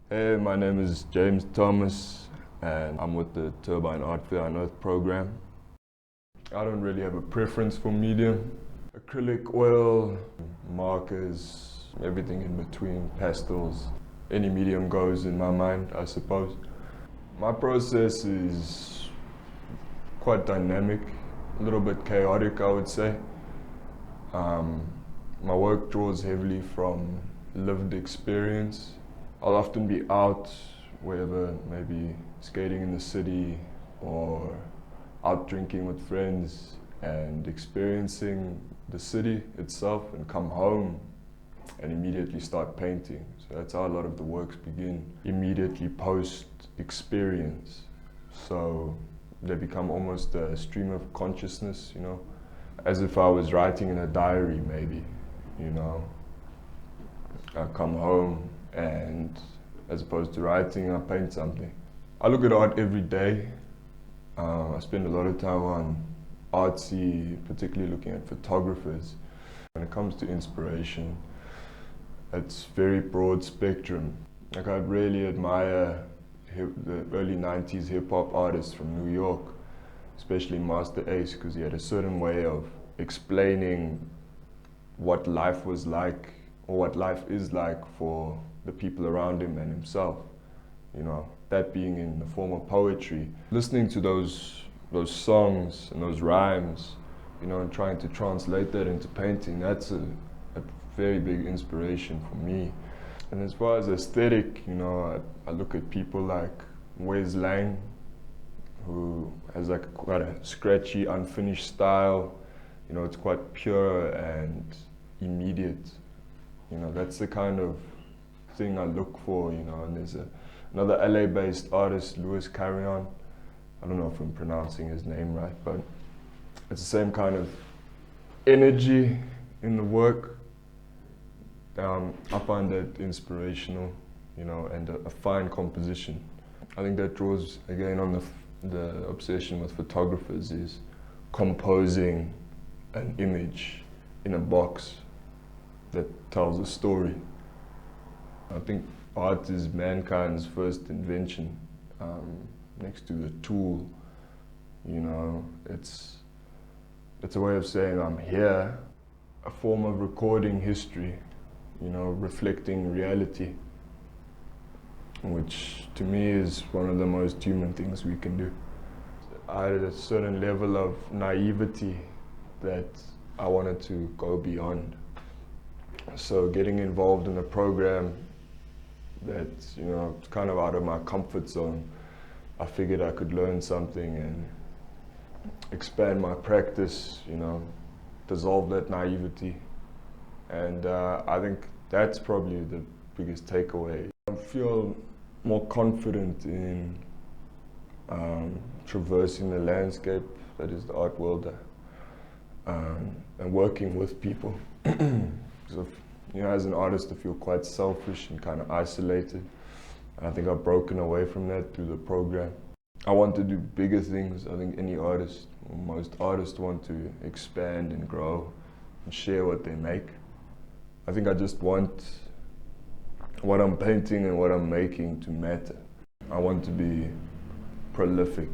Hey, my name is James Thomas and I'm with the TAF Unearthed program. I don't really have a preference for medium. Acrylic, oil, markers, everything in between, pastels. Any medium goes in my mind, I suppose. My process is quite dynamic, a little bit chaotic, I would say. My work draws heavily from lived experience. I'll often be out, wherever, maybe skating in the city or out drinking with friends and experiencing the city itself, and come home and immediately start painting. So that's how a lot of the works begin, immediately post experience. So they become almost a stream of consciousness, you know, as if I was writing in a diary maybe, you know. I come home and as opposed to writing, I paint something. I look at art every day. I spend a lot of time on artsy, particularly looking at photographers. When it comes to inspiration, it's very broad spectrum. Like, I really admire the early 90s hip-hop artists from New York, especially Master Ace, because he had a certain way of explaining what life was like, or what life is like for the people around him and himself, you know, that being in the form of poetry. Listening to those songs and those rhymes, you know, and trying to translate that into painting, that's a very big inspiration for me. And as far as aesthetic, you know, I look at people like Wes Lang, who has like quite a scratchy, unfinished style. You know, it's quite pure and immediate. You know, that's the kind of thing I look for, you know. And there's another LA-based artist, Louis Carrion. I don't know if I'm pronouncing his name right, but it's the same kind of energy in the work. I find that inspirational, you know, and a fine composition. I think that draws again on the obsession with photographers, is composing an image in a box that tells a story. I think art is mankind's first invention, next to the tool. You know, it's a way of saying I'm here, a form of recording history, you know, reflecting reality, which to me is one of the most human things we can do. I had a certain level of naivety that I wanted to go beyond. So getting involved in a program that's, you know, kind of out of my comfort zone, I figured I could learn something and expand my practice, you know, dissolve that naivety. And I think that's probably the biggest takeaway. I feel more confident in traversing the landscape that is the art world, and working with people. So, you know, as an artist, I feel quite selfish and kind of isolated. And I think I've broken away from that through the program. I want to do bigger things. I think any artist, or most artists, want to expand and grow and share what they make. I think I just want what I'm painting and what I'm making to matter. I want to be prolific.